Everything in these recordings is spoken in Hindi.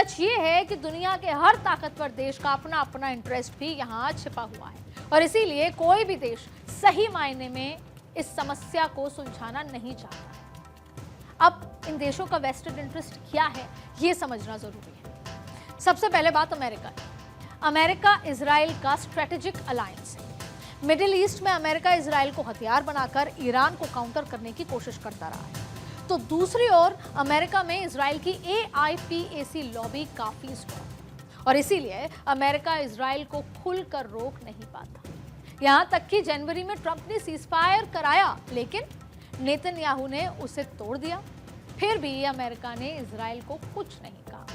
सच ये है कि दुनिया के हर ताकतवर देश का अपना अपना इंटरेस्ट भी यहाँ छिपा हुआ है और इसीलिए कोई भी देश सही मायने में इस समस्या को सुलझाना नहीं चाहता है। अब इन देशों का वेस्टेड इंटरेस्ट क्या है, ये समझना जरूरी है। सबसे पहले बात अमेरिका की। अमेरिका इजराइल का स्ट्रेटेजिक अलायंस है। मिडिल ईस्ट में अमेरिका इजराइल को हथियार बनाकर ईरान को काउंटर करने की कोशिश करता रहा है, तो दूसरी ओर अमेरिका में इजराइल की AIPAC लॉबी काफी स्ट्रॉन्ग और इसीलिए अमेरिका इजराइल को खुलकर रोक नहीं पाता। यहां तक कि जनवरी में ट्रंप ने सीजफायर कराया, लेकिन नेतन्याहू ने उसे तोड़ दिया। फिर भी अमेरिका ने इजराइल को कुछ नहीं कहा।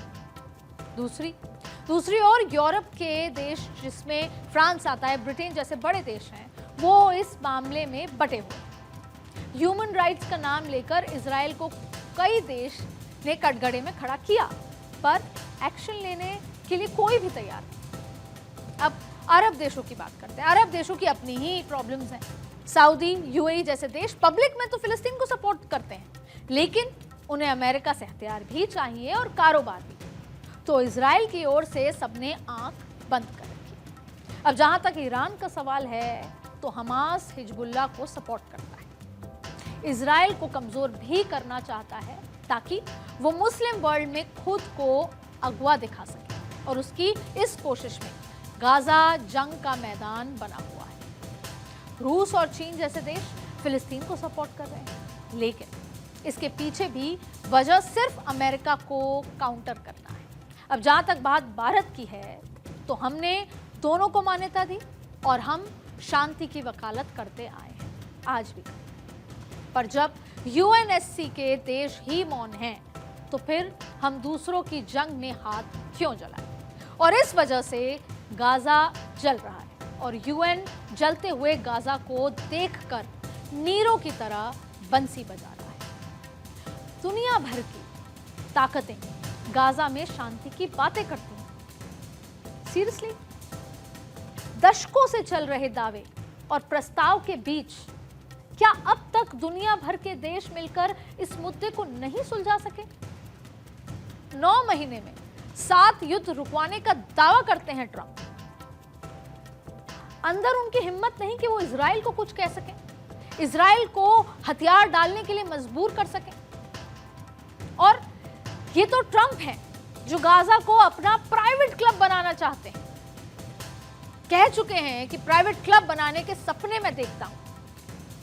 दूसरी ओर यूरोप के देश, जिसमें फ्रांस आता है, ब्रिटेन जैसे बड़े देश हैं, वो इस मामले में बटे हुए हैं। ह्यूमन राइट्स का नाम लेकर इजराइल को कई देश ने कटघरे में खड़ा किया, पर एक्शन लेने के लिए कोई भी तैयार नहीं। अब अरब देशों की बात करते हैं। अरब देशों की अपनी ही प्रॉब्लम्स हैं। सऊदी, UAE जैसे देश पब्लिक में तो फिलिस्तीन को सपोर्ट करते हैं, लेकिन उन्हें अमेरिका से हथियार भी चाहिए और कारोबार भी। तो इजराइल की ओर से सबने आंख बंद कर रखी। अब जहां तक ईरान का सवाल है, तो हमास हिजबुल्लाह को सपोर्ट करता है, इजराइल को कमजोर भी करना चाहता है ताकि वो मुस्लिम वर्ल्ड में खुद को अगवा दिखा सके, और उसकी इस कोशिश में गाजा जंग का मैदान बना हुआ है। रूस और चीन जैसे देश फिलिस्तीन को सपोर्ट कर रहे हैं, लेकिन इसके पीछे भी वजह सिर्फ अमेरिका को काउंटर करना है। अब जहां तक बात भारत की है, तो हमने दोनों को मान्यता दी और हम शांति की वकालत करते आए हैं, आज भी। पर जब UNSC के देश ही मौन हैं, तो फिर हम दूसरों की जंग में हाथ क्यों जलाएं? और इस वजह से गाजा जल रहा है और UN जलते हुए गाजा को देखकर नीरों की तरह बंसी बजा रहा है। दुनिया भर की ताकतें गाजा में शांति की बातें करती हैं। सीरियसली, दशकों से चल रहे दावे और प्रस्ताव के बीच क्या अब तक दुनिया भर के देश मिलकर इस मुद्दे को नहीं सुलझा सके? 9 महीने में 7 युद्ध रुकवाने का दावा करते हैं ट्रंप। अंदर उनकी हिम्मत नहीं कि वो इजराइल को कुछ कह सकें, इजराइल को हथियार डालने के लिए मजबूर कर सकें। और ये तो ट्रंप हैं जो गाजा को अपना प्राइवेट क्लब बनाना चाहते हैं। कह चुके हैं कि प्राइवेट क्लब बनाने के सपने में देखता हूं,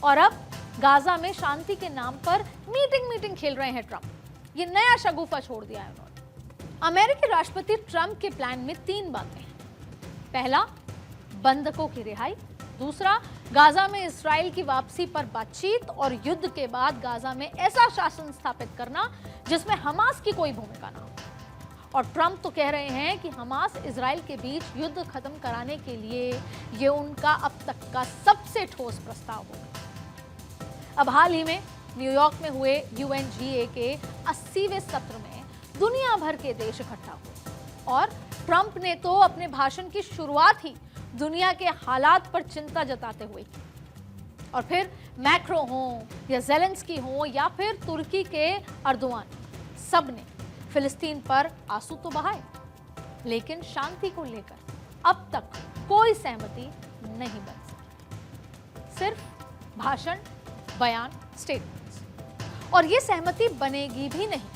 और अब गाजा में शांति के नाम पर मीटिंग खेल रहे हैं ट्रंप। ये नया शगुफा छोड़ दिया है उन्होंने। अमेरिकी राष्ट्रपति ट्रंप के प्लान में 3 बातें हैं। पहला, बंधकों की रिहाई। दूसरा, गाजा में इस्राएल की वापसी पर बातचीत, और युद्ध के बाद गाजा में ऐसा शासन स्थापित करना जिसमें हमास की कोई भूमिका ना हो। और ट्रंप तो कह रहे हैं कि हमास इजराइल के बीच युद्ध खत्म कराने के लिए ये उनका अब तक का सबसे ठोस प्रस्ताव होगा। अब हाल ही में न्यूयॉर्क में हुए UNGA के 80वें सत्र में दुनिया भर के देश इकट्ठा हुए, और ट्रंप ने तो अपने भाषण की शुरुआत ही दुनिया के हालात पर चिंता जताते हुए की। और फिर मैक्रो हो या ज़ेलेंस्की हो या फिर तुर्की के अर्दोआन, सब ने फिलिस्तीन पर आंसू तो बहाए, लेकिन शांति को लेकर अब तक कोई सहमति नहीं बन सकी। सिर्फ भाषण, बयान, स्टेटमेंट्स। और ये सहमति बनेगी भी नहीं,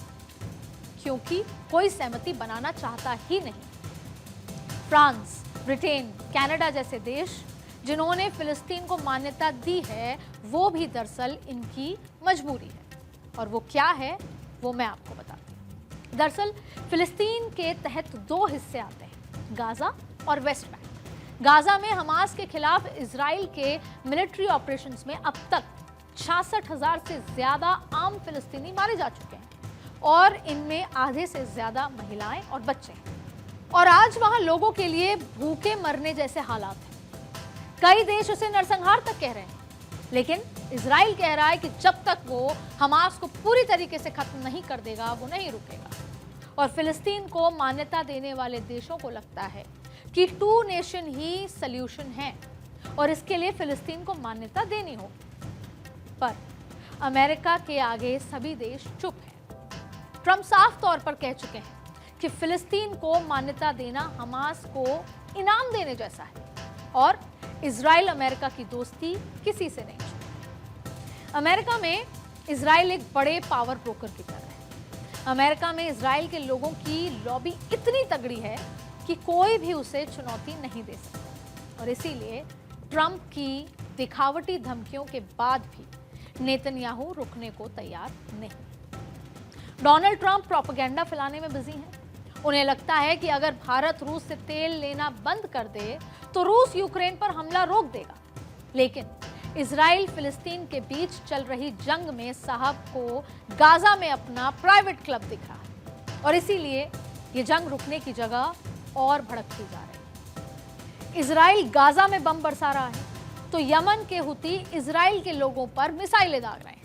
क्योंकि कोई सहमति बनाना चाहता ही नहीं। फ्रांस, ब्रिटेन, कनाडा जैसे देश जिन्होंने फिलिस्तीन को मान्यता दी है, वो भी दरअसल इनकी मजबूरी है। और वो क्या है, वो मैं आपको बताती हूँ। दरअसल फिलिस्तीन के तहत 2 हिस्से आते हैं, गाजा और वेस्ट बैंक। गाजा में हमास के खिलाफ इजराइल के मिलिट्री ऑपरेशंस में अब तक 66,000 से ज्यादा आम फिलिस्तीनी मारे जा चुके हैं, और इनमें आधे से ज्यादा महिलाएं और बच्चे हैं। और आज वहां लोगों के लिए भूखे मरने जैसे हालात हैं। कई देश उसे नरसंहार तक कह रहे हैं, लेकिन इजराइल कह रहा है कि जब तक वो हमास को पूरी तरीके से खत्म नहीं कर देगा, वो नहीं रुकेगा। और फिलिस्तीन को मान्यता देने वाले देशों को लगता है कि 2 नेशन ही सल्यूशन है, और इसके लिए फिलिस्तीन को मान्यता देनी होगी। पर अमेरिका के आगे सभी देश चुप हैं। ट्रंप साफ तौर पर कह चुके हैं कि फिलिस्तीन को मान्यता देना हमास को इनाम देने जैसा है और इजराइल अमेरिका की दोस्ती किसी से नहीं छूटी। अमेरिका में इजराइल एक बड़े पावर ब्रोकर की तरह है। अमेरिका में इजराइल के लोगों की लॉबी इतनी तगड़ी है कि कोई भी उसे चुनौती नहीं दे सकता और इसीलिए ट्रंप की दिखावटी धमकियों के बाद भी नेतन्याहू रुकने को तैयार नहीं। डोनाल्ड ट्रंप प्रोपेगेंडा फैलाने में बिजी हैं। उन्हें लगता है कि अगर भारत रूस से तेल लेना बंद कर दे तो रूस यूक्रेन पर हमला रोक देगा। लेकिन इजराइल फिलिस्तीन के बीच चल रही जंग में साहब को गाजा में अपना प्राइवेट क्लब दिख रहा है और इसीलिए ये जंग रुकने की जगह और भड़कती जा रही है। इजराइल गाजा में बम बरसा रहा है तो यमन के हुती इजराइल के लोगों पर मिसाइलें दाग रहे हैं।